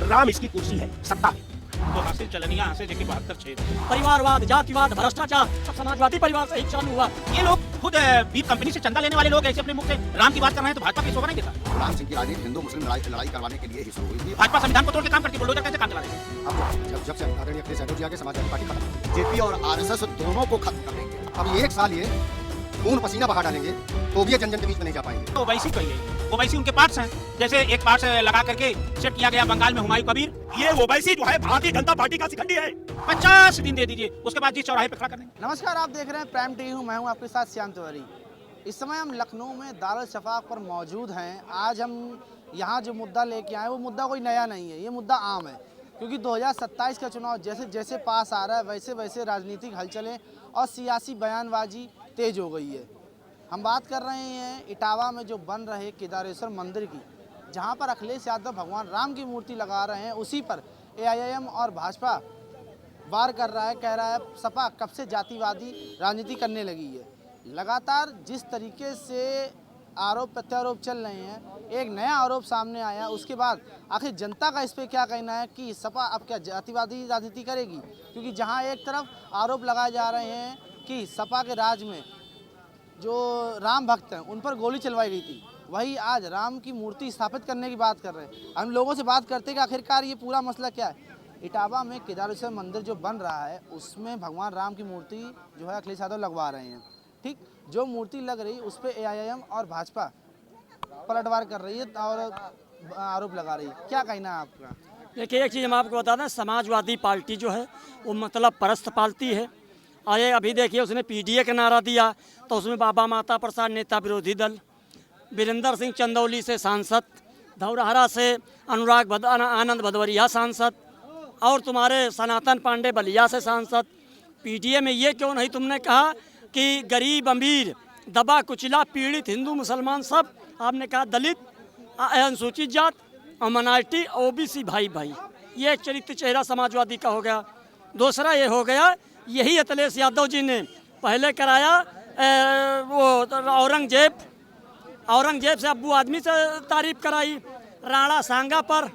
राम इसकी कुर्सी है, सत्ता है। तो हासिल चलनिया यहाँ से लेके 72-6 परिवारवाद, जातिवाद, भ्रष्टाचार सब समाजवादी परिवार से ही चालू हुआ। ये लोग खुद बीफ कंपनी से चंदा लेने वाले लोग ऐसे अपने मुख से राम की बात कर रहे हैं, तो भाजपा किस होगा नहीं देता। राम सिंह की राजनीति हिंदू मुस्लिम लड़ाई करवाने के लिए ही शुरू हुई थी। भाजपा संविधान को तोड़ के काम करती है, बुलडोजर कैसे काम चला रहे हैं। अब जब से आदरणीय अखिलेश यादव जी आगे समाजवादी पार्टी खत्म, जेपी और आरएसएस दोनों को खत्म कर देंगे। अब ये 1 साल ये खून पसीना बहा डालेंगे तो भी ये जन जन के बीच में नहीं जा पाएंगे। तो ओवैसी कही है, ओवैसी उनके पार्ट्स हैं। जैसे एक पार्ट्स लगा करके सेट किया गया बंगाल में हुमायूं कबीर, ये ओवैसी जो है भारतीय जनता पार्टी का शिखंडी है। 50 दिन दे दीजिए, उसके बाद जिस चौराहे पे खड़ा कर देंगे। नमस्कार, आप देख रहे हैं प्राइम टीवी हूँ, मैं हूँ आपके साथ श्याम तिवारी। इस समय हम लखनऊ में दारुल शफाक पर मौजूद हैं। आज हम यहाँ जो मुद्दा लेके आए वो मुद्दा कोई नया नहीं है, ये मुद्दा आम है, क्योंकि 2027 का चुनाव जैसे जैसे पास आ रहा है वैसे वैसे राजनीतिक हलचलें और सियासी बयानबाजी तेज हो गई है। हम बात कर रहे हैं इटावा में जो बन रहे केदारेश्वर मंदिर की, जहाँ पर अखिलेश यादव भगवान राम की मूर्ति लगा रहे हैं, उसी पर AIM और भाजपा वार कर रहा है, कह रहा है सपा कब से जातिवादी राजनीति करने लगी है। लगातार जिस तरीके से आरोप प्रत्यारोप चल रहे हैं, एक नया आरोप सामने आया, उसके बाद आखिर जनता का इस पर क्या कहना है कि सपा अब क्या जातिवादी राजनीति करेगी। क्योंकि जहां एक तरफ आरोप लगाए जा रहे हैं कि सपा के राज में जो राम भक्त हैं उन पर गोली चलवाई गई थी, वही आज राम की मूर्ति स्थापित करने की बात कर रहे हैं। हम लोगों से बात करते हैं कि आखिरकार ये पूरा मसला क्या है। इटावा में केदारेश्वर मंदिर जो बन रहा है उसमें भगवान राम की मूर्ति जो है अखिलेश यादव लगवा रहे हैं। ठीक, जो मूर्ति लग रही उस पर AIM और भाजपा पलटवार कर रही है और आरोप लगा रही है। क्या कहना है आपका? देखिए, एक चीज़ हम आपको बता दें, समाजवादी पार्टी जो है वो मतलब परस्त पालती है। और ये अभी देखिए उसने PDA का नारा दिया तो उसमें बाबा माता प्रसाद नेता विरोधी दल, वीरेंद्र सिंह चंदौली से सांसद, धौरहरा से अनुराग आनंद भदौरिया सांसद, और तुम्हारे सनातन पांडे बलिया से सांसद। PDA में ये क्यों नहीं तुमने कहा कि गरीब अमीर दबा कुचला पीड़ित हिंदू मुसलमान सब, आपने कहा दलित, अनुसूचित जात और माइनॉरिटी OBC भाई भाई, ये एक चरित्र चेहरा समाजवादी का हो गया। दूसरा ये हो गया, यही अखिलेश यादव जी ने पहले कराया वो औरंगजेब से अब्बू आदमी से तारीफ कराई, राणा सांगा पर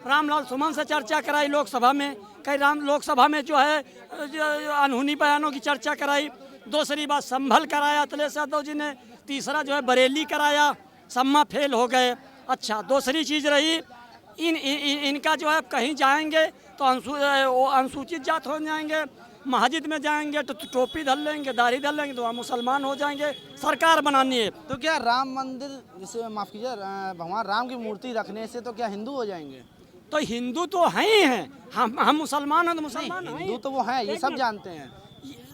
रामलाल सुमन से चर्चा कराई लोकसभा में, कई लोकसभा में जो है अनहोनी बयानों की चर्चा कराई। दूसरी बात संभल कराया अखिलेश यादव जी ने, तीसरा जो है बरेली कराया, सम्मा फेल हो गए। अच्छा, दूसरी चीज़ रही इनका जो है कहीं जाएंगे तो अनुसूचित जात हो जाएंगे, मस्जिद में जाएंगे तो टोपी धर लेंगे, दाढ़ी धर लेंगे तो वहाँ मुसलमान हो जाएंगे, सरकार बनानी है। तो क्या राम मंदिर, जिसे माफ़ कीजिए भगवान राम की मूर्ति रखने से तो क्या हिंदू हो जाएंगे? तो हिंदू तो हैं ही हैं, हम मुसलमान हैं तो मुसलमान हैं। हिंदू तो वो हैं, ये सब जानते हैं।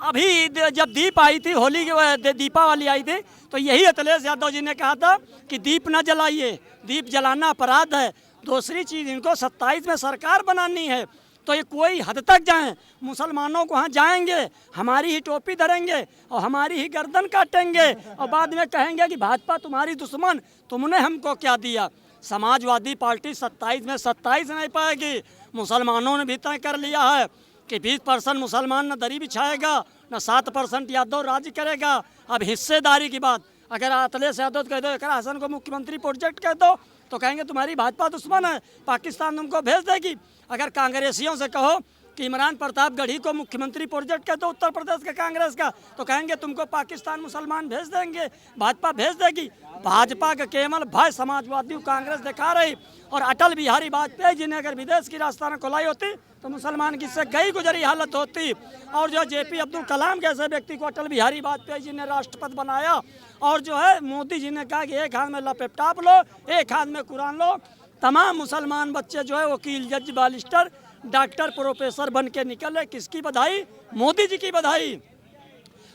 अभी जब दीप आई थी, होली की दीपावली आई थी, तो यही अखिलेश यादव जी ने कहा था कि दीप न जलाइए, दीप जलाना अपराध है। दूसरी चीज़, इनको 27 में सरकार बनानी है, तो ये कोई हद तक जाएं, मुसलमानों को वहाँ जाएंगे, हमारी ही टोपी धरेंगे और हमारी ही गर्दन काटेंगे और बाद में कहेंगे कि भाजपा तुम्हारी दुश्मन, तुमने हमको क्या दिया। समाजवादी पार्टी 27 में 27 नहीं पाएगी। मुसलमानों ने भी तय कर लिया है कि 20% मुसलमान न दरी बिछाएगा, न 7% यादव राज करेगा। अब हिस्सेदारी की बात, अगर अखिलेश यादव कह दो अगर हसन को मुख्यमंत्री प्रोजेक्ट कह दो तो कहेंगे तुम्हारी भाजपा दुश्मन है, पाकिस्तान तुमको भेज देगी। अगर कांग्रेसियों से कहो कि इमरान प्रतापगढ़ी को मुख्यमंत्री प्रोजेक्ट कह दो उत्तर प्रदेश के कांग्रेस का, तो कहेंगे तुमको पाकिस्तान मुसलमान भेज देंगे, भाजपा भेज देगी। भाजपा का केवल भय समाजवादी कांग्रेस दिखा रही। और अटल बिहारी वाजपेयी जी ने अगर विदेश की राजधानी खुलाई होती तो मुसलमान की से गई गुजरी हालत होती। और जो JP अब्दुल कलाम जैसे व्यक्ति को अटल बिहारी वाजपेयी जी ने राष्ट्रपति बनाया, और जो है मोदी जी ने कहा कि एक हाथ में लैपटॉप लो, एक हाथ में कुरान लो। तमाम मुसलमान बच्चे जो है वकील, जज, बालिस्टर, डॉक्टर, प्रोफेसर बन के निकले। किसकी बधाई? मोदी जी की बधाई।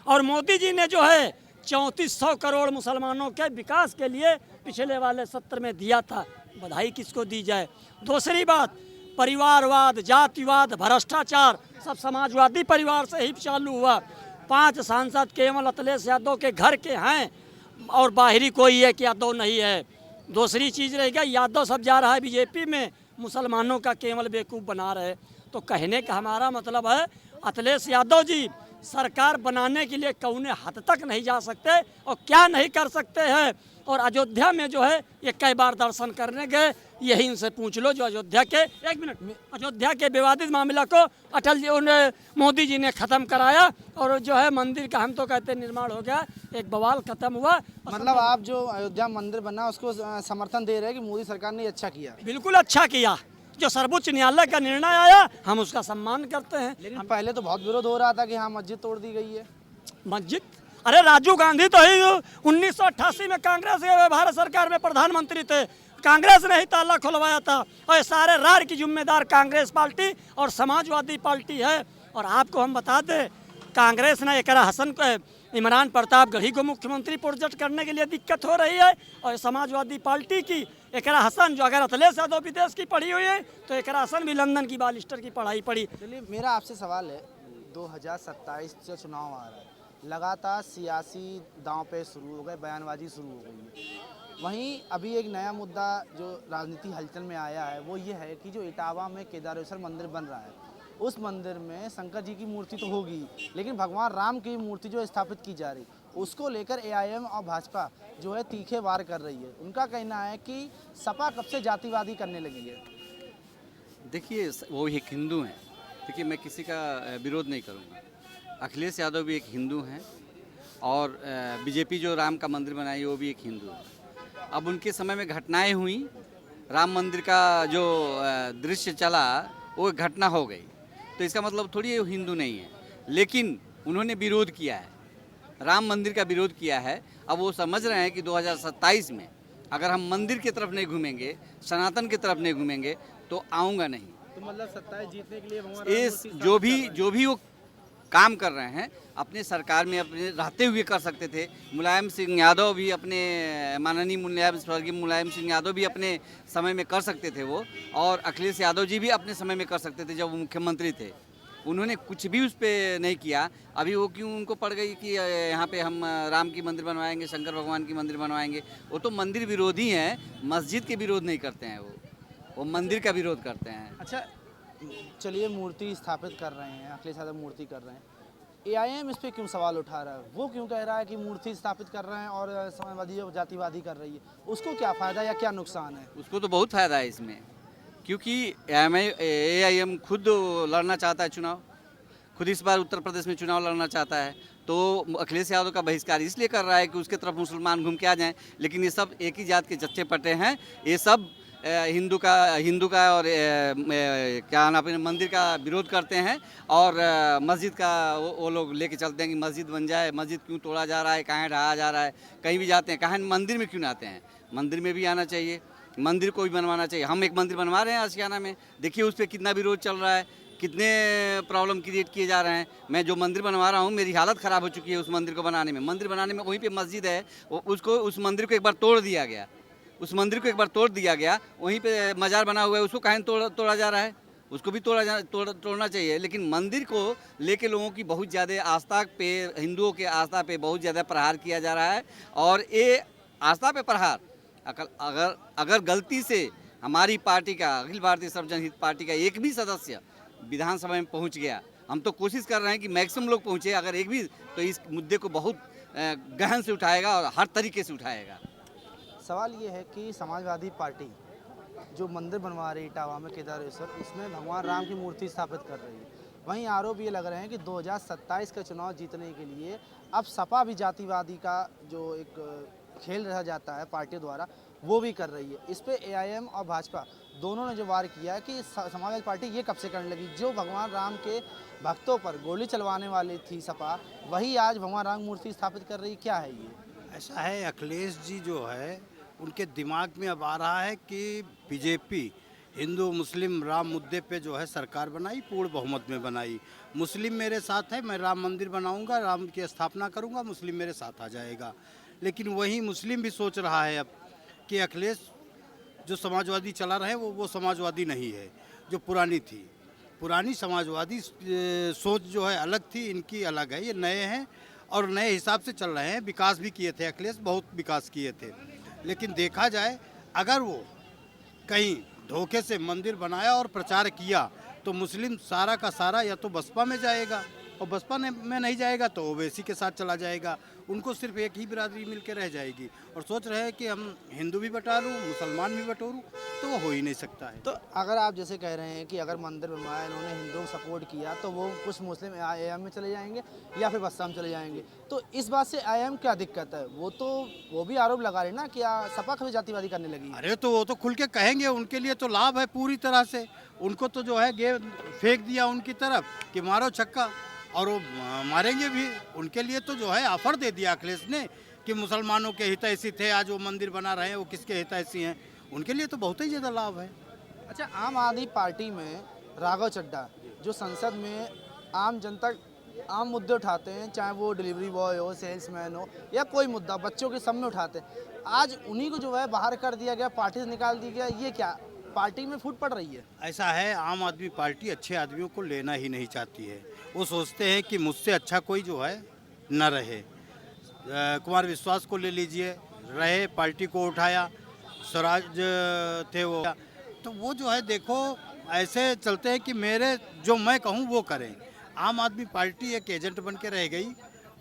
और मोदी जी ने जो है 3400 करोड़ मुसलमानों के विकास के लिए पिछले वाले सत्र में दिया था, बधाई किसको दी जाए। दूसरी बात, परिवारवाद, जातिवाद, भ्रष्टाचार सब समाजवादी परिवार से ही चालू हुआ। 5 सांसद केवल अखिलेश यादव के घर के हैं और बाहरी कोई एक यादव नहीं है। दूसरी चीज़ रहेगा, यादव सब जा रहा है BJP में, मुसलमानों का केवल बेवकूफ़ बना रहे। तो कहने का हमारा मतलब है अखिलेश यादव जी सरकार बनाने के लिए कौने हद तक नहीं जा सकते और क्या नहीं कर सकते हैं। और अयोध्या में जो है ये कई बार दर्शन करने गए, यही इनसे पूछ लो जो अयोध्या के, एक मिनट, अयोध्या के विवादित मामला को अटल जी मोदी जी ने ख़त्म कराया और जो है मंदिर का हम तो कहते निर्माण हो गया, एक बवाल ख़त्म हुआ। मतलब आप जो अयोध्या मंदिर बना उसको समर्थन दे रहे हैं कि मोदी सरकार ने अच्छा किया? बिल्कुल अच्छा किया, जो सर्वोच्च न्यायालय का निर्णय आया हम उसका सम्मान करते हैं। लेकिन पहले तो बहुत विरोध हो रहा था कि हाँ मस्जिद तोड़ दी गई है। मस्जिद, अरे राजीव गांधी तो ही 1988 में कांग्रेस के भारत सरकार में प्रधानमंत्री थे, कांग्रेस ने ही ताला खुलवाया था और ये सारे रार की जिम्मेदार कांग्रेस पार्टी और समाजवादी पार्टी है। और आपको हम बता दें, कांग्रेस ने एकरा हसन को, इमरान प्रतापगढ़ी को मुख्यमंत्री प्रोजेक्ट करने के लिए दिक्कत हो रही है और समाजवादी पार्टी की एकरा हसन जो अगर अखिलेश यादव विदेश की पढ़ी हुई है तो एकरा हसन भी लंदन की बालिस्टर की पढ़ाई पढ़ी। चलिए मेरा आपसे सवाल है, 2027 से चुनाव आ रहा है, लगातार सियासी दांव पे शुरू हो गए, बयानबाजी शुरू हो गई है। वहीं अभी एक नया मुद्दा जो राजनीति हलचल में आया है वो ये है कि जो इटावा में केदारेश्वर मंदिर बन रहा है, उस मंदिर में शंकर जी की मूर्ति तो होगी लेकिन भगवान राम की मूर्ति जो स्थापित की जा रही, उसको लेकर एआईएम और भाजपा जो है तीखे वार कर रही है। उनका कहना है कि सपा कब से जातिवादी करने लगी है। देखिए वो एक हिंदू हैं, देखिए मैं किसी का विरोध नहीं करूँगा, अखिलेश यादव भी एक हिंदू हैं और बीजेपी जो राम का मंदिर बनाई वो भी एक हिंदू है। अब उनके समय में घटनाएं हुई, राम मंदिर का जो दृश्य चला वो घटना हो गई, तो इसका मतलब थोड़ी वो हिंदू नहीं है, लेकिन उन्होंने विरोध किया है, राम मंदिर का विरोध किया है। अब वो समझ रहे हैं कि 2027 में अगर हम मंदिर की तरफ नहीं घूमेंगे, सनातन की तरफ नहीं घूमेंगे तो आऊँगा नहीं। तो मतलब 27 जीतने के लिए भगवान इस जो भी वो काम कर रहे हैं अपने सरकार में अपने रहते हुए कर सकते थे। मुलायम सिंह यादव भी अपने माननीय स्वर्गीय मुलायम सिंह यादव भी अपने समय में कर सकते थे वो, और अखिलेश यादव जी भी अपने समय में कर सकते थे जब वो मुख्यमंत्री थे। उन्होंने कुछ भी उस पर नहीं किया। अभी वो क्यों उनको पड़ गई कि यहाँ पे हम राम की मंदिर बनवाएंगे, शंकर भगवान की मंदिर बनवाएंगे। वो तो मंदिर विरोधी हैं, मस्जिद के विरोध नहीं करते हैं, वो मंदिर का विरोध करते हैं। अच्छा चलिए, मूर्ति स्थापित कर रहे हैं, अखिलेश यादव मूर्ति कर रहे हैं, एआईएम इस पर क्यों सवाल उठा रहा है? वो क्यों कह रहा है कि मूर्ति स्थापित कर रहे हैं और समाजवादी जातिवादी कर रही है? उसको क्या फ़ायदा या क्या नुकसान है? उसको तो बहुत फ़ायदा है इसमें, क्योंकि एआईएम खुद लड़ना चाहता है चुनाव, खुद इस बार उत्तर प्रदेश में चुनाव लड़ना चाहता है, तो अखिलेश यादव का बहिष्कार इसलिए कर रहा है कि उसके तरफ मुसलमान घूम के आ जाएं। लेकिन ये सब एक ही जात के जच्चे पटे हैं, ये सब हिंदू का और क्या नाम है मंदिर का विरोध करते हैं और मस्जिद का वो लोग लेके चलते हैं कि मस्जिद बन जाए। मस्जिद क्यों तोड़ा जा रहा है, कहाँ ढाया जा रहा है, कहीं भी जाते हैं, कहाँ मंदिर में क्यों ना आते हैं? मंदिर में भी आना चाहिए, मंदिर को भी बनवाना चाहिए। हम एक मंदिर बनवा रहे हैं आशियाना में, देखिए उस पर कितना विरोध चल रहा है, कितने प्रॉब्लम क्रिएट किए जा रहे हैं। मैं जो मंदिर बनवा रहा हूँ मेरी हालत ख़राब हो चुकी है उस मंदिर को बनाने में। मंदिर बनाने में वहीं पे मस्जिद है, उस मंदिर को एक बार तोड़ दिया गया, उस मंदिर को एक बार तोड़ दिया गया, वहीं पे मजार बना हुआ है, उसको काहे तोड़ा जा रहा है? उसको भी तोड़ना चाहिए। लेकिन मंदिर को लेके लोगों की बहुत ज़्यादा आस्था पे, हिंदुओं के आस्था पे बहुत ज़्यादा प्रहार किया जा रहा है। और ये आस्था पे प्रहार अगर गलती से हमारी पार्टी का, अखिल भारतीय सर्व जनहित पार्टी का एक भी सदस्य विधानसभा में पहुंच गया, हम तो कोशिश कर रहे हैं कि मैक्सिमम लोग पहुंचे, अगर एक भी, तो इस मुद्दे को बहुत गहन से उठाएगा और हर तरीके से उठाएगा। सवाल ये है कि समाजवादी पार्टी जो मंदिर बनवा रही है इटावा में केदारेश्वर, उसमें भगवान राम की मूर्ति स्थापित कर रही है। वहीं आरोप ये लग रहे हैं कि 2027 का चुनाव जीतने के लिए अब सपा भी जातिवादी का जो एक खेल रह जाता है पार्टी द्वारा, वो भी कर रही है। इस पे एआईएम और भाजपा दोनों ने जो वार किया है कि समाजवादी पार्टी ये कब से करने लगी? जो भगवान राम के भक्तों पर गोली चलवाने वाली थी सपा, वही आज भगवान राम मूर्ति स्थापित कर रही। क्या है ये? ऐसा है, अखिलेश जी जो है उनके दिमाग में अब आ रहा है कि बीजेपी हिंदू मुस्लिम राम मुद्दे पे जो है सरकार बनाई, पूर्ण बहुमत में बनाई। मुस्लिम मेरे साथ है, मैं राम मंदिर बनाऊंगा, राम की स्थापना करूंगा, मुस्लिम मेरे साथ आ जाएगा। लेकिन वही मुस्लिम भी सोच रहा है अब कि अखिलेश जो समाजवादी चला रहे वो समाजवादी नहीं है जो पुरानी थी। पुरानी समाजवादी सोच जो है अलग थी, इनकी अलग है, ये नए हैं और नए हिसाब से चल रहे हैं। विकास भी किए थे अखिलेश, बहुत विकास किए थे। लेकिन देखा जाए अगर वो कहीं धोखे से मंदिर बनाया और प्रचार किया तो मुस्लिम सारा का सारा या तो बसपा में जाएगा और बसपा में नहीं जाएगा तो ओवैसी के साथ चला जाएगा। उनको सिर्फ एक ही बिरादरी मिल के रह जाएगी और सोच रहे हैं कि हम हिंदू भी बटारूँ मुसलमान भी बटोरूँ, तो वो हो ही नहीं सकता है। तो अगर आप जैसे कह रहे हैं कि अगर मंदिर बनवाया इन्होंने हिंदुओं को सपोर्ट किया तो वो कुछ मुस्लिम आईएम में चले जाएंगे या फिर बसपा में चले जाएंगे, तो इस बात से आईएम क्या दिक्कत है? वो भी आरोप लगा रहे ना कि सपा कभी जातिवादी करने लगी। अरे तो वो तो खुल के कहेंगे, उनके लिए तो लाभ है पूरी तरह से। उनको तो जो है गेंद फेंक दिया उनकी तरफ कि मारो छक्का, और वो मारेंगे भी। उनके लिए तो जो है ऑफर दे दिया अखिलेश ने कि मुसलमानों के हितैषी थे, आज वो मंदिर बना रहे हैं, वो किसके हितैषी हैं? उनके लिए तो बहुत ही ज़्यादा लाभ है। अच्छा, आम आदमी पार्टी में राघव चड्ढा जो संसद में आम जनता आम मुद्दे उठाते हैं, चाहे वो डिलीवरी बॉय हो, सेल्समैन हो या कोई मुद्दा बच्चों के सब में उठाते हैं, आज उन्हीं को जो है बाहर कर दिया गया, पार्टी से निकाल दिया गया। ये क्या पार्टी में फूट पड़ रही है? ऐसा है, आम आदमी पार्टी अच्छे आदमियों को लेना ही नहीं चाहती है। वो सोचते हैं कि मुझसे अच्छा कोई जो है न रहे। कुमार विश्वास को ले लीजिए, रहे, पार्टी को उठाया, स्वराज थे वो, तो वो जो है देखो ऐसे चलते हैं कि मेरे जो मैं कहूँ वो करें। आम आदमी पार्टी एक एजेंट बन के रह गई।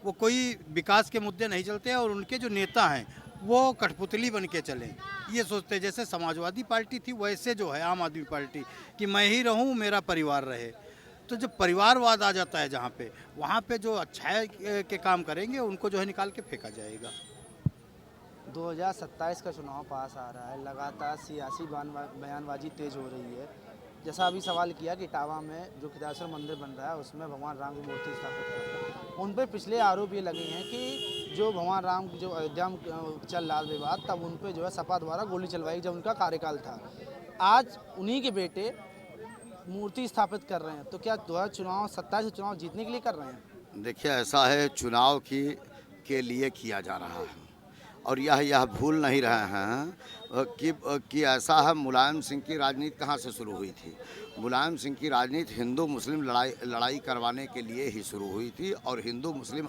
वो कोई विकास के मुद्दे नहीं चलते और उनके जो नेता हैं वो कठपुतली बन के चलें, ये सोचते हैं। जैसे समाजवादी पार्टी थी वैसे जो है आम आदमी पार्टी कि मैं ही रहूं, मेरा परिवार रहे। तो जब परिवारवाद आ जाता है जहाँ पे, वहाँ पे जो अच्छाई के काम करेंगे उनको जो है निकाल के फेंका जाएगा। 2027 का चुनाव पास आ रहा है, लगातार सियासी बयानबाजी तेज हो रही है। जैसा अभी सवाल किया कि इटावा में जो किताबेश्वर मंदिर बन रहा है उसमें भगवान राम की मूर्ति स्थापित कर रहा है, उन पर पिछले आरोप ये लगे हैं कि जो भगवान राम की जो अयोध्या में चल रहा विवाद, तब उन पर जो है सपा द्वारा गोली चलवाई जब उनका कार्यकाल था। आज उन्हीं के बेटे मूर्ति स्थापित कर रहे हैं, तो क्या 2027 चुनाव जीतने के लिए कर रहे हैं? देखिए, ऐसा है, चुनाव के लिए किया जा रहा है और यह भूल नहीं रहे हैं कि ऐसा है। मुलायम सिंह की राजनीति कहाँ से शुरू हुई थी? मुलायम सिंह की राजनीति हिंदू मुस्लिम लड़ाई करवाने के लिए ही शुरू हुई थी और हिंदू मुस्लिम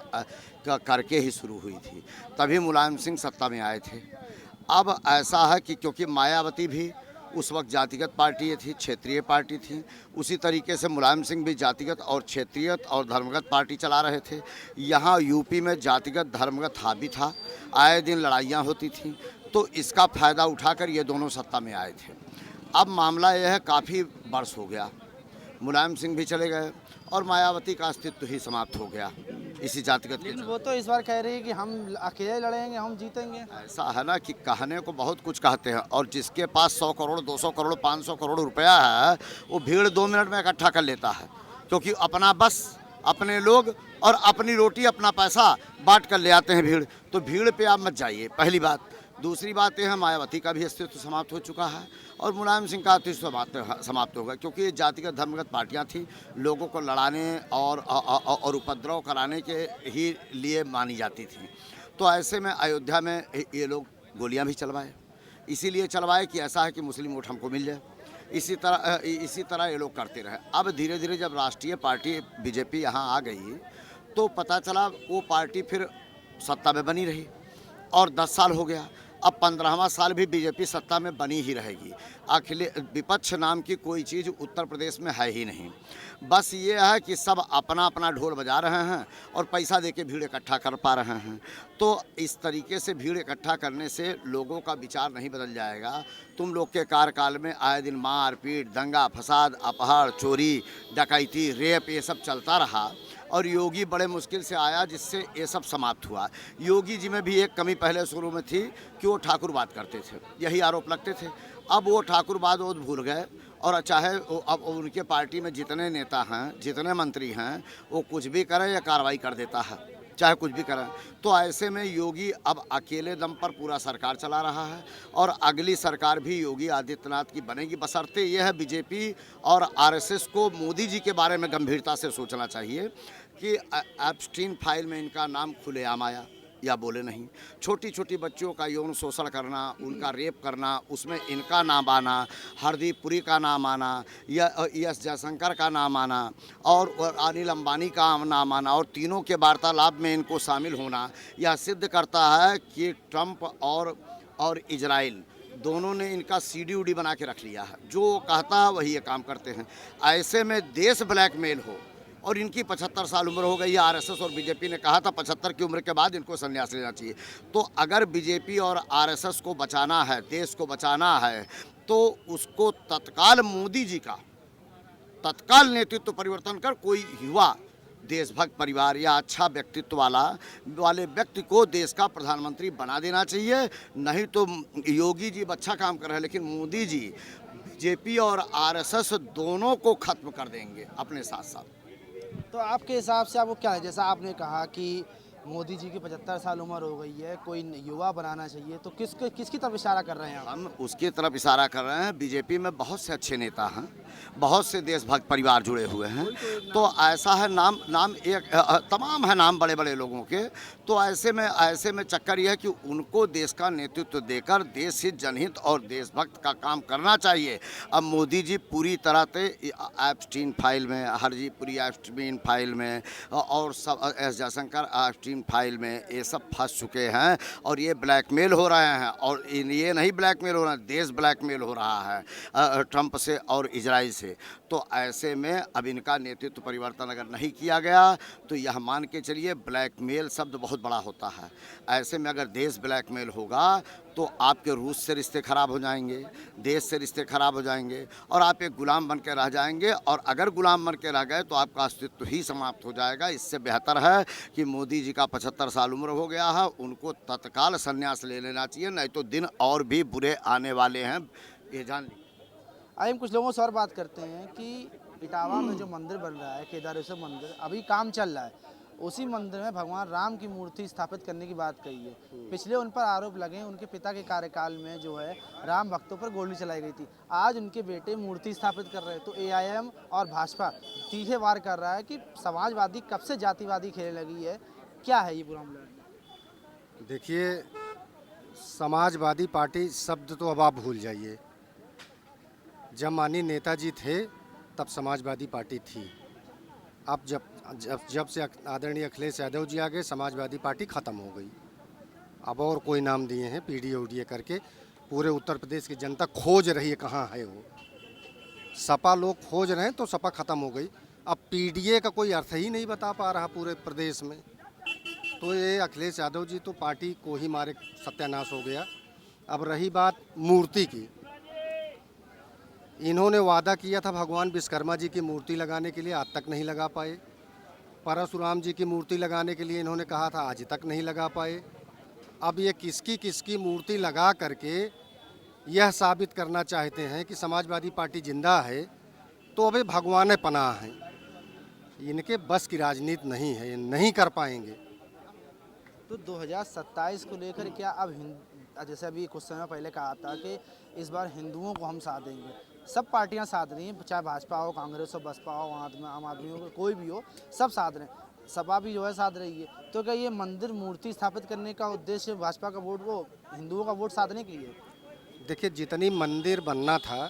करके ही शुरू हुई थी, तभी मुलायम सिंह सत्ता में आए थे। अब ऐसा है कि क्योंकि मायावती भी उस वक्त जातिगत पार्टी थी, क्षेत्रीय पार्टी थी, उसी तरीके से मुलायम सिंह भी जातिगत और क्षेत्रीय और धर्मगत पार्टी चला रहे थे। यहाँ यूपी में जातिगत धर्मगत हावी था, आए दिन लड़ाइयाँ होती थीं, तो इसका फ़ायदा उठाकर ये दोनों सत्ता में आए थे। अब मामला यह है, काफ़ी वर्ष हो गया, मुलायम सिंह भी चले गए और मायावती का अस्तित्व ही समाप्त हो गया इसी जातिगत। लेकिन वो तो इस बार कह रही है कि हम अकेले लड़ेंगे, हम जीतेंगे। ऐसा है ना कि कहने को बहुत कुछ कहते हैं और जिसके पास 100 करोड़ 200 करोड़ 500 करोड़ रुपया है, वो भीड़ 2 मिनट में इकट्ठा कर लेता है, क्योंकि अपना बस, अपने लोग और अपनी रोटी अपना पैसा बांट कर ले आते हैं भीड़। तो भीड़ पे आप मत जाइए, पहली बात। दूसरी बात यह है, मायावती का भी अस्तित्व समाप्त हो चुका है और मुलायम सिंह का अस्तित्व समाप्त होगा, क्योंकि ये जातिगत धर्मगत पार्टियां थी, लोगों को लड़ाने और उपद्रव कराने के ही लिए मानी जाती थी। तो ऐसे में अयोध्या में ये लोग गोलियां भी चलवाए, इसीलिए चलवाए कि ऐसा है कि मुस्लिम वोट हमको मिल जाए। इसी तरह ये लोग करते रहे। अब धीरे धीरे जब राष्ट्रीय पार्टी बीजेपी यहाँ आ गई तो पता चला वो पार्टी फिर सत्ता में बनी रही और 10 साल हो गया। अब 15वां साल भी बीजेपी सत्ता में बनी ही रहेगी। विपक्ष नाम की कोई चीज़ उत्तर प्रदेश में है ही नहीं। बस ये है कि सब अपना अपना ढोल बजा रहे हैं और पैसा देके भीड़ इकट्ठा कर पा रहे हैं। तो इस तरीके से भीड़ इकट्ठा करने से लोगों का विचार नहीं बदल जाएगा। तुम लोग के कार्यकाल में आए दिन मारपीट, दंगा फसाद, अपहरण, चोरी, डकैती, रेप, ये सब चलता रहा और योगी बड़े मुश्किल से आया, जिससे ये सब समाप्त हुआ। योगी जी में भी एक कमी पहले शुरू में थी कि वो ठाकुरवाद करते थे, यही आरोप लगते थे। अब वो ठाकुरवाद वो भूल गए और चाहे अब उनके पार्टी में जितने नेता हैं, जितने मंत्री हैं, वो कुछ भी करें या कार्रवाई कर देता है, चाहे कुछ भी करें। तो ऐसे में योगी अब अकेले दम पर पूरा सरकार चला रहा है और अगली सरकार भी योगी आदित्यनाथ की बनेगी, बशर्ते यह है बीजेपी और आरएसएस को मोदी जी के बारे में गंभीरता से सोचना चाहिए कि एप्स्टीन फाइल में इनका नाम खुलेआम आया या बोले नहीं। छोटी छोटी बच्चियों का यौन शोषण करना, उनका रेप करना, उसमें इनका नाम आना, हरदीप पुरी का नाम आना या एस जयशंकर का नाम आना और अनिल अंबानी का नाम आना और तीनों के वार्तालाप में इनको शामिल होना, यह सिद्ध करता है कि ट्रंप और इजराइल दोनों ने इनका सीडी उडी बना के रख लिया है। जो कहता है वही ये काम करते हैं। ऐसे में देश ब्लैकमेल हो, और इनकी 75 साल उम्र हो गई है। आरएसएस और बीजेपी ने कहा था 75 की उम्र के बाद इनको संन्यास लेना चाहिए। तो अगर बीजेपी और आरएसएस को बचाना है, देश को बचाना है, तो उसको तत्काल मोदी जी का तत्काल नेतृत्व परिवर्तन कर कोई युवा देशभक्त परिवार या अच्छा व्यक्तित्व वाले व्यक्ति को देश का प्रधानमंत्री बना देना चाहिए। नहीं तो योगी जी अच्छा काम कर रहे हैं, लेकिन मोदी जी बीजेपी और आरएसएस दोनों को खत्म कर देंगे अपने साथ साथ। तो आपके हिसाब से आपको क्या है, जैसा आपने कहा कि मोदी जी की 75 साल उम्र हो गई है, कोई युवा बनाना चाहिए, तो किसकी तरफ इशारा कर रहे हैं आप? हम उसकी तरफ इशारा कर रहे हैं। बीजेपी में बहुत से अच्छे नेता हैं, बहुत से देशभक्त परिवार जुड़े हुए हैं। तो ऐसा है, नाम एक तमाम है नाम बड़े बड़े लोगों के। तो ऐसे में चक्कर यह है कि उनको देश का नेतृत्व देकर देश हित, जनहित और देशभक्त का काम करना चाहिए। अब मोदी जी पूरी तरह से एप्स्टीन फाइल में, हरजीपुरी एप्स्टीन फाइल में और सब एस जयशंकर एप्स्टीन फाइल में ये सब फंस चुके हैं और ये ब्लैकमेल हो रहे हैं। और ये नहीं ब्लैकमेल हो रहा है, देश ब्लैकमेल हो रहा है ट्रंप से और इजराइल से। तो ऐसे में अब इनका नेतृत्व परिवर्तन अगर नहीं किया गया तो यह मान के चलिए, ब्लैकमेल शब्द बहुत बड़ा होता है। ऐसे में अगर देश ब्लैकमेल होगा तो आपके रूस से रिश्ते खराब हो जाएंगे, देश से रिश्ते खराब हो जाएंगे और आप एक गुलाम बन के रह जाएंगे। और अगर गुलाम बन के रह गए तो आपका अस्तित्व ही समाप्त हो जाएगा। इससे बेहतर है कि मोदी जी का 75 साल उम्र हो गया है, उनको तत्काल संन्यास ले लेना चाहिए, नहीं तो दिन और भी बुरे आने वाले हैं, ये जान लीजिए। आइए हम कुछ लोगों से और बात करते हैं कि इटावा में जो मंदिर बन रहा है, केदारेश्वर मंदिर, अभी काम चल रहा है। उसी मंदिर में भगवान राम की मूर्ति स्थापित करने की बात कही है। पिछले उन पर आरोप लगे उनके पिता के कार्यकाल में जो है राम भक्तों पर गोली चलाई गई थी। आज उनके बेटे मूर्ति स्थापित कर रहे हैं। तो एआईएम और भाजपा तीखे वार कर रहा है कि समाजवादी कब से जातिवादी खेलने लगी है। क्या है ये पूरा मामला? देखिए, समाजवादी पार्टी शब्द तो अब आप भूल जाइए। जब माननीय नेताजी थे तब समाजवादी पार्टी थी। अब जब से आदरणीय अखिलेश यादव जी आ गए, समाजवादी पार्टी ख़त्म हो गई। अब और कोई नाम दिए हैं पीडीए उडीए करके। पूरे उत्तर प्रदेश की जनता खोज रही है कहाँ है वो। सपा लोग खोज रहे हैं तो सपा ख़त्म हो गई। अब पीडीए का कोई अर्थ ही नहीं बता पा रहा पूरे प्रदेश में। तो ये अखिलेश यादव जी तो पार्टी को ही मारे सत्यानाश हो गया। अब रही बात मूर्ति की, इन्होंने वादा किया था भगवान विश्वकर्मा जी की मूर्ति लगाने के लिए, आज तक नहीं लगा पाए। परशुराम जी की मूर्ति लगाने के लिए इन्होंने कहा था, आज तक नहीं लगा पाए। अब ये किसकी मूर्ति लगा करके यह साबित करना चाहते हैं कि समाजवादी पार्टी जिंदा है, तो अभी भगवान पनाह है। इनके बस की राजनीति नहीं है, ये नहीं कर पाएंगे। तो 2027 को लेकर क्या अब जैसे अभी कुछ समय पहले कहा था कि इस बार हिंदुओं को हम साथ देंगे, सब पार्टियां साथ रही हैं, चाहे भाजपा हो, कांग्रेस हो, बसपा हो, आम आदमी हो, कोई भी हो, सब साथ रहे हैं। सपा भी जो है साथ रही है। तो क्या ये मंदिर मूर्ति स्थापित करने का उद्देश्य भाजपा का वोट, वो हिंदुओं का वोट साधने के लिए? देखिए, जितनी मंदिर बनना था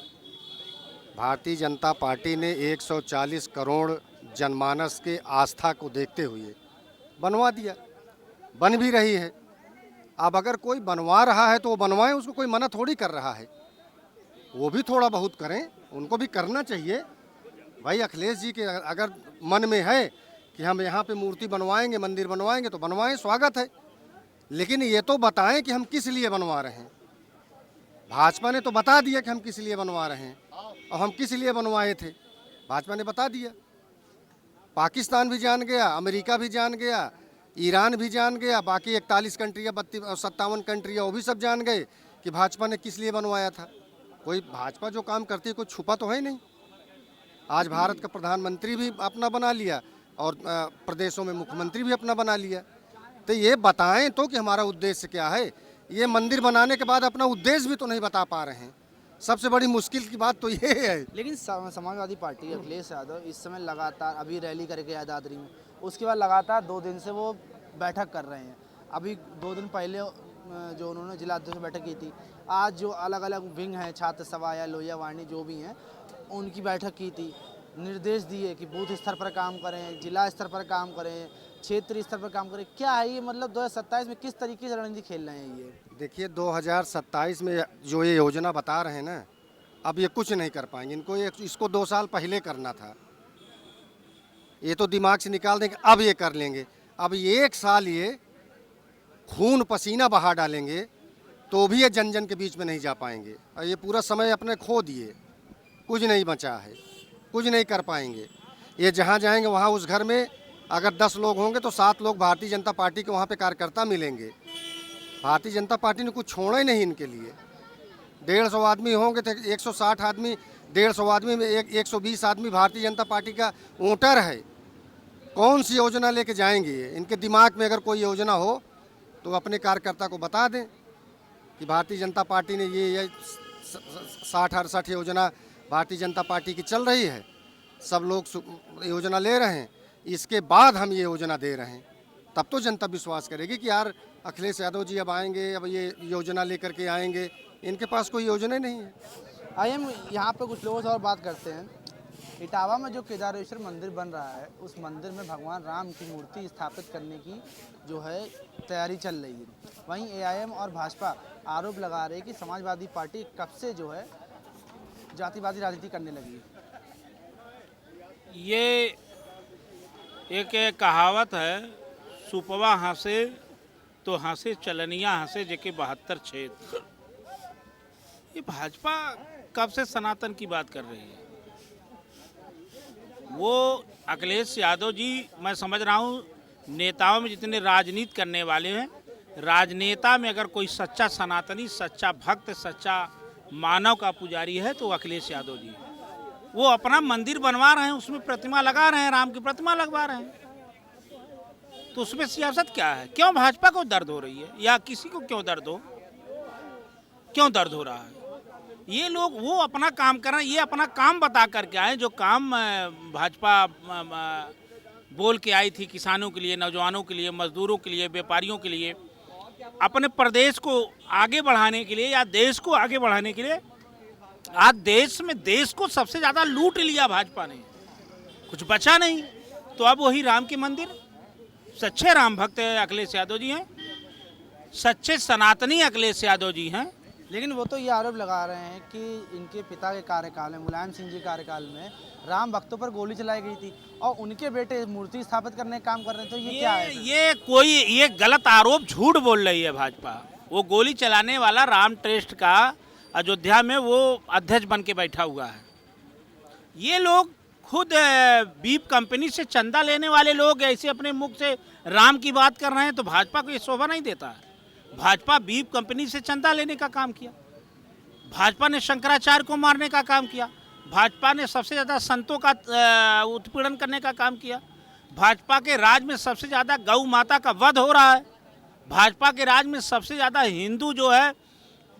भारतीय जनता पार्टी ने 140 करोड़ जनमानस के आस्था को देखते हुए बनवा दिया, बन भी रही है। अब अगर कोई बनवा रहा है तो वो बनवाएं, उसको कोई मना थोड़ी कर रहा है। वो भी थोड़ा बहुत करें, उनको भी करना चाहिए। भाई अखिलेश जी के अगर मन में है कि हम यहाँ पे मूर्ति बनवाएंगे, मंदिर बनवाएंगे, तो बनवाएं, स्वागत है। लेकिन ये तो बताएं कि हम किस लिए बनवा रहे हैं। भाजपा ने तो बता दिया कि हम किस लिए बनवा रहे हैं, और हम किस लिए बनवाए थे भाजपा ने बता दिया। पाकिस्तान भी जान गया, अमेरिका भी जान गया, ईरान भी जान गया, बाकी 41 कंट्रियाँ 57 कंट्रियाँ वो भी सब जान गए कि भाजपा ने किस लिए बनवाया था। कोई भाजपा जो काम करती है कोई छुपा तो है नहीं। आज भारत का प्रधानमंत्री भी अपना बना लिया और प्रदेशों में मुख्यमंत्री भी अपना बना लिया। तो ये बताएं तो कि हमारा उद्देश्य क्या है। ये मंदिर बनाने के बाद अपना उद्देश्य भी तो नहीं बता पा रहे हैं। सबसे बड़ी मुश्किल की बात तो ये है। लेकिन समाजवादी पार्टी अखिलेश यादव इस समय लगातार अभी रैली करके आया दादरी में, उसके बाद लगातार 2 दिन से वो बैठक कर रहे हैं। अभी 2 दिन पहले जो उन्होंने जिला अध्यक्ष से बैठक की थी, आज जो अलग अलग विंग हैं, छात्र सभा या लोहिया वाणी जो भी हैं, उनकी बैठक की थी। निर्देश दिए कि बूथ स्तर पर काम करें, जिला स्तर पर काम करें, क्षेत्रीय स्तर पर काम करें। क्या है ये, मतलब 2027 में किस तरीके से रणनीति खेल रहे हैं ये? देखिए, 2027 में जो ये योजना बता रहे हैं ना, अब ये कुछ नहीं कर पाएंगे। इसको 2 साल पहले करना था। ये तो दिमाग से निकाल देंगे अब ये कर लेंगे। अब ये 1 साल ये खून पसीना बहा डालेंगे तो भी ये जन जन के बीच में नहीं जा पाएंगे। और ये पूरा समय अपने खो दिए, कुछ नहीं बचा है, कुछ नहीं कर पाएंगे। ये जहाँ जाएंगे वहाँ उस घर में अगर 10 लोग होंगे तो 7 लोग भारतीय जनता पार्टी के वहाँ पे कार्यकर्ता मिलेंगे। भारतीय जनता पार्टी ने कुछ छोड़ा ही नहीं इनके लिए। 150 आदमी होंगे तो 160 आदमी, 150 आदमी में 120 आदमी भारतीय जनता पार्टी का वोटर है। कौन सी योजना लेके जाएंगे ये? इनके दिमाग में अगर कोई योजना हो तो अपने कार्यकर्ता को बता दें कि भारतीय जनता पार्टी ने ये 60-68 योजना भारतीय जनता पार्टी की चल रही है, सब लोग योजना ले रहे हैं, इसके बाद हम ये योजना दे रहे हैं। तब तो जनता विश्वास करेगी कि यार अखिलेश यादव जी अब आएंगे, अब ये योजना लेकर के आएंगे। इनके पास कोई योजना नहीं है। आइए हम यहाँ पे कुछ लोगों से और बात करते हैं। इटावा में जो केदारेश्वर मंदिर बन रहा है, उस मंदिर में भगवान राम की मूर्ति स्थापित करने की जो है तैयारी चल रही है। वहीं एआईएम और भाजपा आरोप लगा रहे हैं कि समाजवादी पार्टी कब से जो है जातिवादी राजनीति करने लगी है। ये एक कहावत है, सुपवा हंसे तो हंसे चलनिया हंसे जेके 72 छेद। ये भाजपा कब से सनातन की बात कर रही है? वो अखिलेश यादव जी, मैं समझ रहा हूँ नेताओं में जितने राजनीति करने वाले हैं, राजनेता में अगर कोई सच्चा सनातनी, सच्चा भक्त, सच्चा मानव का पुजारी है तो अखिलेश यादव जी। वो अपना मंदिर बनवा रहे हैं, उसमें प्रतिमा लगा रहे हैं, राम की प्रतिमा लगवा रहे हैं, तो उसमें सियासत क्या है? क्यों भाजपा को दर्द हो रही है या किसी को क्यों दर्द हो रहा है? ये लोग वो अपना काम कर रहे हैं, ये अपना काम बता करके आए। जो काम भाजपा बोल के आई थी किसानों के लिए, नौजवानों के लिए, मजदूरों के लिए, व्यापारियों के लिए, अपने प्रदेश को आगे बढ़ाने के लिए या देश को आगे बढ़ाने के लिए, आज देश को सबसे ज़्यादा लूट लिया भाजपा ने, कुछ बचा नहीं। तो अब वही राम के मंदिर, सच्चे राम भक्त अखिलेश यादव जी हैं, सच्चे सनातनी अखिलेश यादव जी हैं। लेकिन वो तो ये आरोप लगा रहे हैं कि इनके पिता के कार्यकाल में, मुलायम सिंह जी कार्यकाल में राम भक्तों पर गोली चलाई गई थी और उनके बेटे मूर्ति स्थापित करने का काम कर रहे हैं। तो ये क्या है? ये गलत आरोप, झूठ बोल रही है भाजपा। वो गोली चलाने वाला राम ट्रस्ट का अयोध्या में वो अध्यक्ष बन के बैठा हुआ है। ये लोग खुद बीप कंपनी से चंदा लेने वाले लोग ऐसे अपने मुख से राम की बात कर रहे हैं, तो भाजपा को ये शोभा नहीं देता है। भाजपा बीप कंपनी से चंदा लेने का काम किया, भाजपा ने शंकराचार्य को मारने का काम किया, भाजपा ने सबसे ज़्यादा संतों का उत्पीड़न करने का काम किया, भाजपा के राज में सबसे ज़्यादा गौ माता का वध हो रहा है, भाजपा के राज में सबसे ज़्यादा हिंदू जो है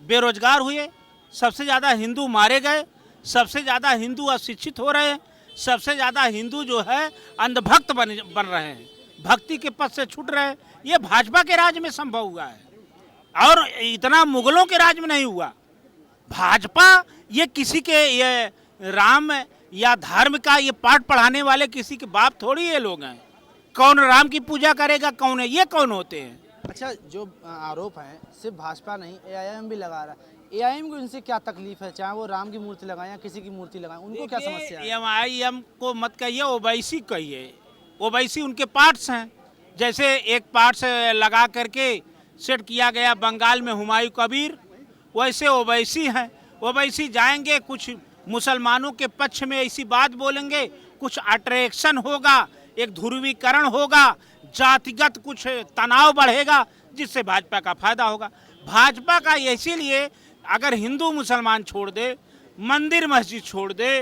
बेरोजगार हुए, सबसे ज़्यादा हिंदू मारे गए, सबसे ज़्यादा हिंदू अशिक्षित हो रहे हैं, सबसे ज़्यादा हिंदू जो है अंधभक्त बन रहे हैं, भक्ति के पथ से छूट रहे हैं। ये भाजपा के राज में संभव हुआ है और इतना मुगलों के राज में नहीं हुआ। भाजपा ये किसी के ये राम या धर्म का ये पाठ पढ़ाने वाले किसी के बाप थोड़ी ये लोग हैं। कौन राम की पूजा करेगा, कौन है, ये कौन होते हैं? अच्छा, जो आरोप हैं सिर्फ भाजपा नहीं, एआईएम भी लगा रहा है। एआईएम को इनसे क्या तकलीफ है? चाहे वो राम की मूर्ति लगाएं या किसी की मूर्ति लगाएं, उनको क्या समस्या है? एआईएम को मत कहिए, ओवैसी कहिए। ओवैसी उनके पार्ट्स हैं। जैसे एक पार्ट्स लगा करके सेट किया गया बंगाल में हुमायूं कबीर, वैसे ओवैसी हैं। ओवैसी जाएंगे, कुछ मुसलमानों के पक्ष में ऐसी बात बोलेंगे, कुछ अट्रैक्शन होगा, एक ध्रुवीकरण होगा, जातिगत कुछ तनाव बढ़ेगा, जिससे भाजपा का फायदा होगा। भाजपा का इसीलिए अगर हिंदू मुसलमान छोड़ दे, मंदिर मस्जिद छोड़ दे,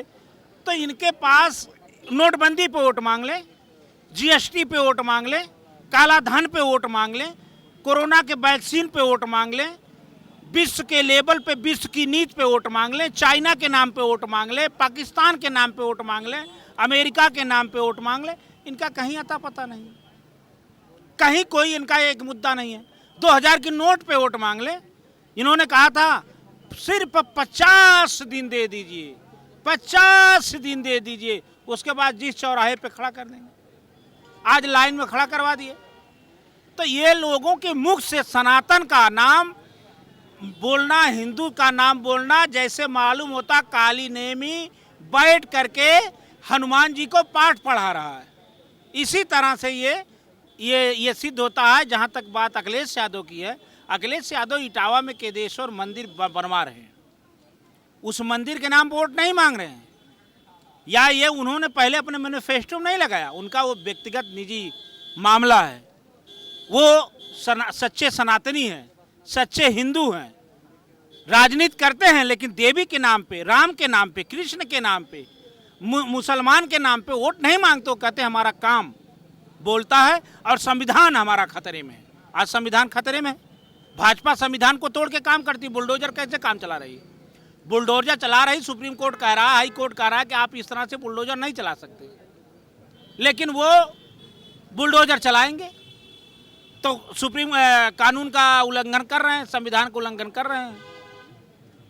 तो इनके पास नोटबंदी पे वोट मांग ले, जीएसटी पे वोट मांग ले, काला धन पे वोट मांग ले, कोरोना के वैक्सीन पे वोट मांग ले, विश्व के लेवल पे विश्व की नीति पे वोट मांग ले, चाइना के नाम पे वोट मांग ले, पाकिस्तान के नाम पे वोट मांग ले, अमेरिका के नाम पे वोट मांग ले, इनका कहीं अता पता नहीं, कहीं कोई इनका एक मुद्दा नहीं है। 2000 के नोट पे वोट मांग ले। इन्होंने कहा था सिर्फ 50 दिन दे दीजिए, 50 दिन दे दीजिए, उसके बाद जिस चौराहे पे खड़ा कर देंगे। आज लाइन में खड़ा करवा दिए। तो ये लोगों के मुख से सनातन का नाम बोलना, हिंदू का नाम बोलना, जैसे मालूम होता काली नेमी बैठ करके हनुमान जी को पाठ पढ़ा रहा है। इसी तरह से ये सिद्ध होता है। जहाँ तक बात अखिलेश यादव की है, अखिलेश यादव इटावा में केदेश्वर मंदिर बनवा रहे हैं, उस मंदिर के नाम पर वोट नहीं मांग रहे हैं, या ये उन्होंने पहले अपने मैनिफेस्टो में नहीं लगाया, उनका वो व्यक्तिगत निजी मामला है। वो सच्चे सनातनी हैं, सच्चे हिंदू हैं, राजनीति करते हैं, लेकिन देवी के नाम पे, राम के नाम पे, कृष्ण के नाम पे, मुसलमान के नाम पे वोट नहीं मांगते। कहते हमारा काम बोलता है और संविधान हमारा खतरे में है। आज संविधान खतरे में है। भाजपा संविधान को तोड़ के काम करती है। बुलडोजर कैसे काम चला रही है? बुलडोजर चला रही, सुप्रीम कोर्ट कह रहा है, हाई कोर्ट कह रहा है कि आप इस तरह से बुलडोजर नहीं चला सकते, लेकिन वो बुलडोजर चलाएंगे तो सुप्रीम कानून का उल्लंघन कर रहे हैं, संविधान का उल्लंघन कर रहे हैं।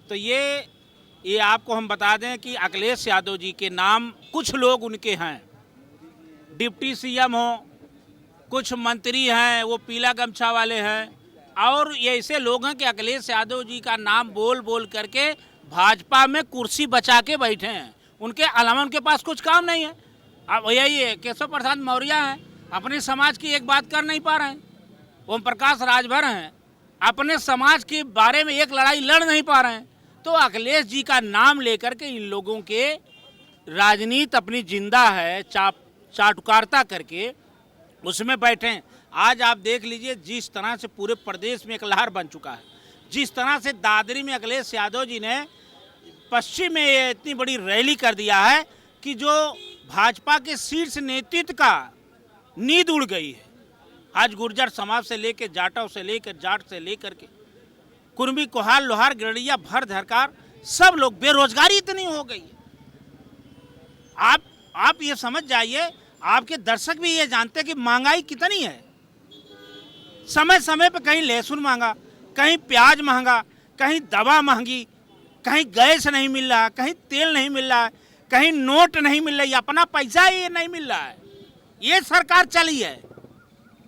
तो ये आपको हम बता दें कि अखिलेश यादव जी के नाम कुछ लोग उनके हैं, डिप्टी सीएम हो, कुछ मंत्री हैं, वो पीला गमछा वाले हैं, और ये ऐसे लोग हैं कि अखिलेश यादव जी का नाम बोल बोल करके भाजपा में कुर्सी बचा के बैठे हैं। उनके अलावा उनके पास कुछ काम नहीं है। अब यही है, केशव प्रसाद मौर्य हैं, अपने समाज की एक बात कर नहीं पा रहे हैं। ओम प्रकाश राजभर हैं, अपने समाज के बारे में एक लड़ाई लड़ नहीं पा रहे हैं। तो अखिलेश जी का नाम लेकर के इन लोगों के राजनीति अपनी जिंदा है, चाटुकारिता करके उसमें बैठे। आज आप देख लीजिए जिस तरह से पूरे प्रदेश में एक लहर बन चुका है, जिस तरह से दादरी में अखिलेश यादव जी ने पश्चिम में इतनी बड़ी रैली कर दिया है कि जो भाजपा के शीर्ष नेतृत्व का नींद उड़ गई है। आज गुर्जर समाज से लेकर जाटव से लेकर जाट से लेकर के कुर्मी, कोहार, लोहार, गिरडिया, भर धरकार सब लोग, बेरोजगारी इतनी हो गई है। आप ये समझ जाइए, आपके दर्शक भी ये जानते हैं कि महंगाई कितनी है। समय समय पे कहीं लहसुन महंगा, कहीं प्याज महंगा, कहीं दवा महंगी, कहीं गैस नहीं मिल रहा, कहीं तेल नहीं मिल रहा है, कहीं नोट नहीं मिल रही, अपना पैसा ही नहीं मिल रहा है। ये सरकार चली है।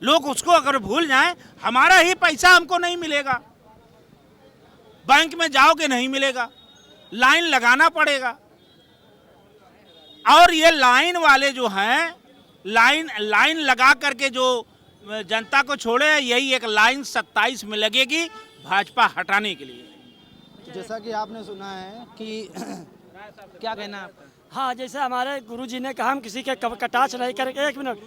लोग उसको अगर भूल जाएं, हमारा ही पैसा हमको नहीं मिलेगा, बैंक में जाओगे नहीं मिलेगा, लाइन लगाना पड़ेगा। और ये लाइन वाले जो हैं, लाइन लगा करके जो जनता को छोड़े, यही एक लाइन 27 में लगेगी भाजपा हटाने के लिए। जैसा कि आपने सुना है कि क्या कहना है आपका? हाँ, जैसे हमारे गुरुजी ने कहा, हम किसी के कटाक्ष नहीं करेंगे। एक मिनट,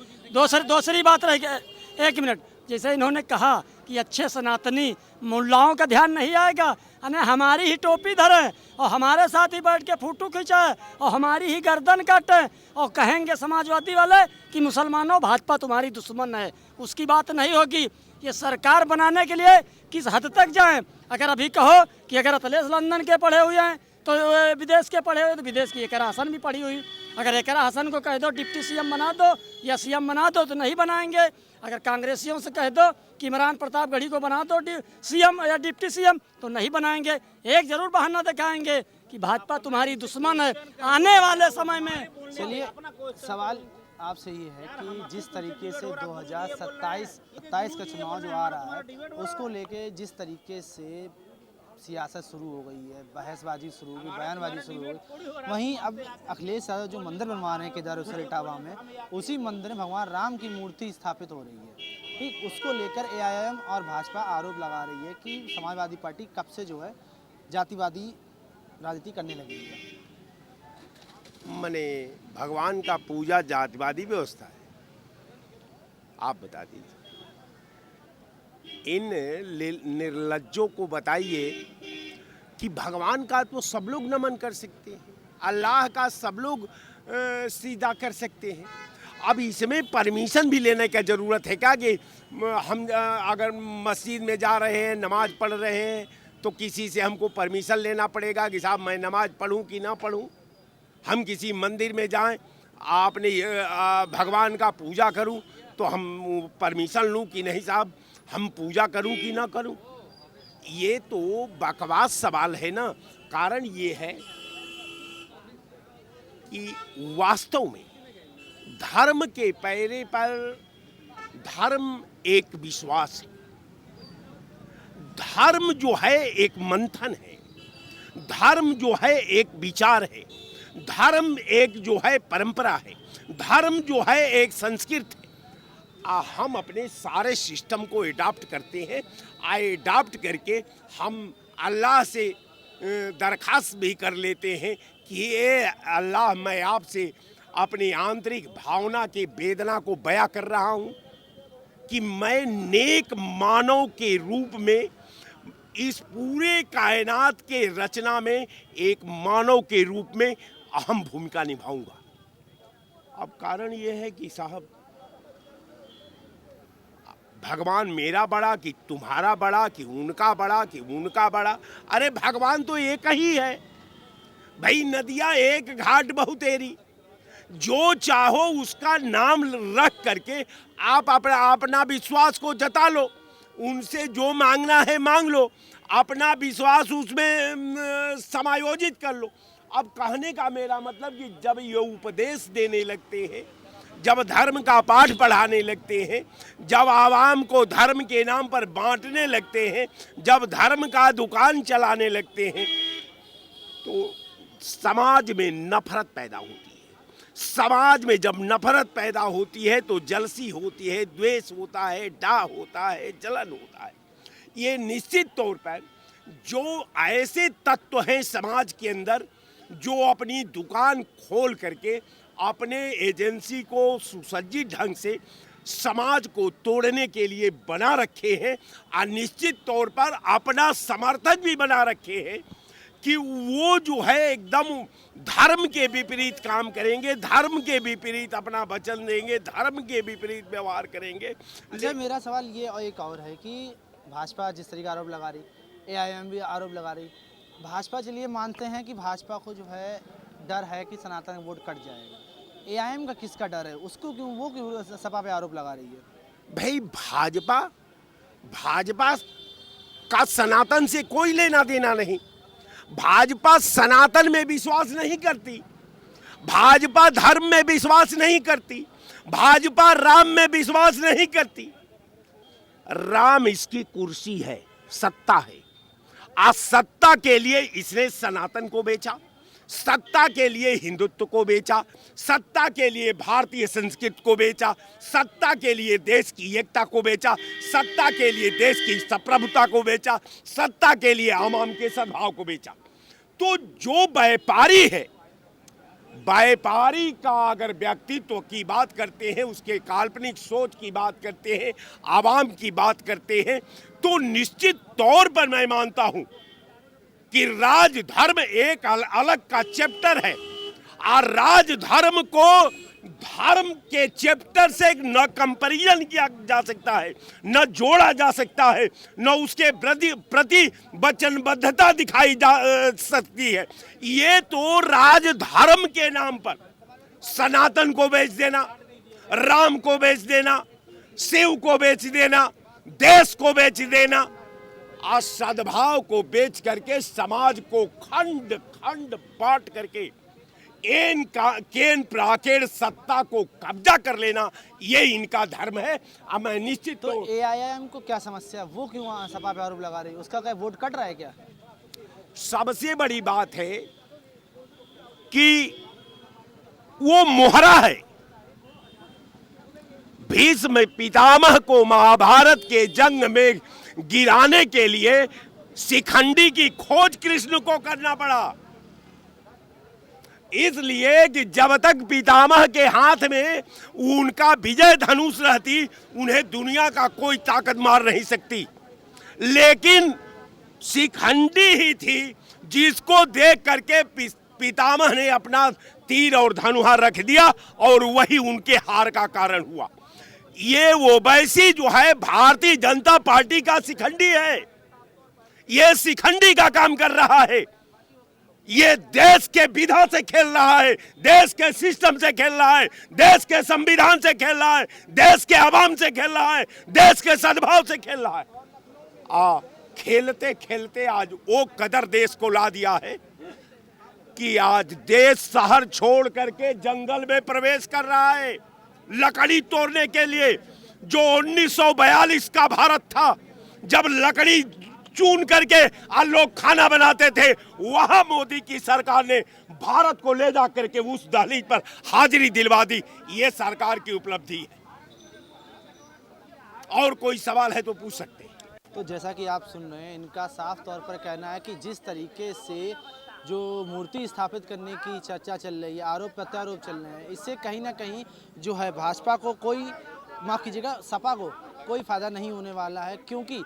दूसरी बात रह गई, एक मिनट। जैसे इन्होंने कहा कि अच्छे सनातनी मुल्लाओं का ध्यान नहीं आएगा, हमारी ही टोपी धरे और हमारे साथ ही बैठ के फोटो खिंचाए और हमारी ही गर्दन काटे और कहेंगे समाजवादी वाले कि मुसलमानों भाजपा तुम्हारी दुश्मन है, उसकी बात नहीं होगी। ये सरकार बनाने के लिए किस हद तक जाएं? अगर अभी कहो कि अगर अखिलेश लंदन के पढ़े हुए हैं तो विदेश के पढ़े हुए, तो विदेश की एकरा हसन भी पढ़ी हुई। अगर एकरा हसन को कह दो डिप्टी सीएम बना दो या सीएम बना दो तो नहीं बनाएंगे। अगर कांग्रेसियों से कह दो कि इमरान प्रतापगढ़ी को बना दो सीएम या डिप्टी सीएम तो नहीं बनाएंगे। एक जरूर बहाना दिखाएंगे कि भाजपा तुम्हारी दुश्मन है। आने वाले समय में चलिए, सवाल आपसे ये है कि जिस तरीके से 2027 का चुनाव जो आ रहा है, उसको लेके जिस तरीके से सियासत शुरू हो गई है, बहसबाजी शुरू हो गई, बयानबाजी शुरू हो गई, वहीं अब अखिलेश यादव जो मंदिर बनवा रहे हैं केदारेश्वर इटावा में, उसी मंदिर में भगवान राम की मूर्ति स्थापित हो रही है। ठीक, उसको लेकर AIM और भाजपा आरोप लगा रही है कि समाजवादी पार्टी कब से जो है जातिवादी राजनीति करने लगी है। मने भगवान का पूजा जातिवादी व्यवस्था है? आप बता दीजिए। इन निर्लज्जों को बताइए कि भगवान का तो सब लोग नमन कर सकते हैं, अल्लाह का सब लोग सीधा कर सकते हैं। अब इसमें परमिशन भी लेने की ज़रूरत है क्या? कि हम अगर मस्जिद में जा रहे हैं, नमाज पढ़ रहे हैं, तो किसी से हमको परमिशन लेना पड़ेगा कि साहब मैं नमाज पढ़ूं कि ना पढ़ूं? हम किसी मंदिर में जाएं, आपने भगवान का पूजा करूं तो हम परमिशन लूं कि नहीं साहब हम पूजा करूं कि ना करूं? ये तो बकवास सवाल है ना। कारण ये है कि वास्तव में धर्म के पैरे पर धर्म एक विश्वास है, धर्म जो है एक मंथन है, धर्म जो है एक विचार है, धर्म एक जो है परंपरा है, धर्म जो है एक संस्कृत है। हम अपने सारे सिस्टम को एडाप्ट करते हैं। एडाप्ट करके हम अल्लाह से दरख्वास्त भी कर लेते हैं कि ये अल्लाह, मैं आपसे अपनी आंतरिक भावना के वेदना को बयां कर रहा हूँ कि मैं नेक मानव के रूप में इस पूरे कायनात के रचना में एक मानव के रूप में अहम भूमिका निभाऊंगा। अब कारण ये है कि साहब, भगवान मेरा बड़ा कि तुम्हारा बड़ा कि उनका बड़ा कि उनका बड़ा? अरे भगवान तो एक ही है भाई। नदियाँ एक घाट बहुतेरी। जो चाहो उसका नाम रख करके आप अपना विश्वास को जता लो, उनसे जो मांगना है मांग लो, अपना विश्वास उसमें समायोजित कर लो। अब कहने का मेरा मतलब कि जब ये उपदेश देने लगते हैं, जब धर्म का पाठ पढ़ाने लगते हैं, जब आवाम को धर्म के नाम पर बांटने लगते हैं, जब धर्म का दुकान चलाने लगते हैं, तो समाज में नफरत पैदा होती है। समाज में जब नफरत पैदा होती है तो जलसी होती है, द्वेष होता है, डाह होता है, जलन होता है। ये निश्चित तौर पर जो ऐसे तत्व हैं समाज के अंदर, जो अपनी दुकान खोल करके अपने एजेंसी को सुसज्जित ढंग से समाज को तोड़ने के लिए बना रखे हैं, और निश्चित तौर पर अपना समर्थक भी बना रखे हैं कि वो जो है एकदम धर्म के विपरीत काम करेंगे, धर्म के विपरीत अपना वचन देंगे, धर्म के विपरीत व्यवहार करेंगे। अच्छा, मेरा सवाल ये और एक और है कि भाजपा जिस तरीके आरोप लगा रही, एआईएम भी आरोप लगा रही। भाजपा चलिए मानते हैं कि भाजपा को जो है डर है कि सनातन वोट कट जाएगा। एआईएम का किसका डर है? उसको क्यों, वो क्यों सपा पे आरोप लगा रही है? भाई भाजपा का सनातन से कोई लेना देना नहीं। भाजपा सनातन में विश्वास नहीं करती, भाजपा धर्म में विश्वास नहीं करती, भाजपा राम में विश्वास नहीं करती। राम इसकी कुर्सी है, सत्ता है। आज सत्ता के लिए इसने सनातन को बेचा, सत्ता के लिए हिंदुत्व को बेचा, सत्ता के लिए भारतीय संस्कृति को बेचा, सत्ता के लिए देश की एकता को बेचा, सत्ता के लिए देश की संप्रभुता को बेचा, सत्ता के लिए आवाम के सद्भाव को बेचा। तो जो व्यापारी है, व्यापारी का अगर व्यक्तित्व की बात करते हैं, उसके काल्पनिक सोच की बात करते हैं, आवाम की बात करते हैं, तो निश्चित तौर पर मैं मानता हूं कि राजधर्म एक अलग का चैप्टर है, और राजधर्म को धर्म के चैप्टर से न कंपैरिजन किया जा सकता है, न जोड़ा जा सकता है, न उसके प्रति वचनबद्धता दिखाई जा सकती है। ये तो राजधर्म के नाम पर सनातन को बेच देना, राम को बेच देना, शिव को बेच देना, देश को बेच देना, और सद्भाव को बेच करके समाज को खंड खंड बांट करके केन प्राकेर सत्ता को कब्जा कर लेना, ये इनका धर्म है। अब मैं निश्चित तो एआईएम को क्या समस्या, वो क्यों सपा पे आरोप लगा रही है? उसका क्या वोट कट रहा है क्या? सबसे बड़ी बात है कि वो मोहरा है। भीष्म पितामह को महाभारत के जंग में गिराने के लिए शिखंडी की खोज कृष्ण को करना पड़ा, इसलिए कि जब तक पितामह के हाथ में उनका विजय धनुष रहती, उन्हें दुनिया का कोई ताकत मार नहीं सकती। लेकिन शिखंडी ही थी जिसको देख करके पितामह ने अपना तीर और धनुहा रख दिया, और वही उनके हार का कारण हुआ। ये वो वैसी जो है भारतीय जनता पार्टी का शिखंडी है, ये शिखंडी का काम कर रहा है। ये देश के विधा से खेल रहा है, देश के सिस्टम से खेल रहा है, देश के संविधान से खेल रहा है, देश के आवाम से खेल रहा है, देश के सद्भाव से खेल रहा है। खेलते खेलते आज वो कदर देश को ला दिया है कि आज देश शहर छोड़ करके जंगल में प्रवेश कर रहा है लकड़ी तोड़ने के लिए। जो 1942 का भारत था, जब लकड़ी चून करके और लोग खाना बनाते थे, वहां मोदी की सरकार ने भारत को ले जा करके उस दहलीज पर हाजिरी दिलवा दी। ये सरकार की उपलब्धि है। और कोई सवाल है तो पूछ सकते हैं। तो जैसा कि आप सुन रहे हैं, इनका साफ तौर पर कहना है कि जिस तरीके से जो मूर्ति स्थापित करने की चर्चा चल रही है, आरोप प्रत्यारोप चल रहे हैं, इससे कहीं ना कहीं जो है भाजपा को कोई, माफ़ कीजिएगा, सपा को कोई फ़ायदा नहीं होने वाला है, क्योंकि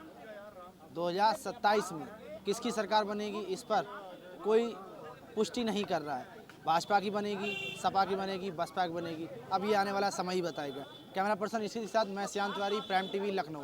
2027 में किसकी सरकार बनेगी इस पर कोई पुष्टि नहीं कर रहा है। भाजपा की बनेगी, सपा की बनेगी, बसपा की बनेगी, अब ये आने वाला समय ही बताएगा। कैमरा पर्सन इसी के साथ मैं श्याम तिवारी, प्राइम टीवी, लखनऊ।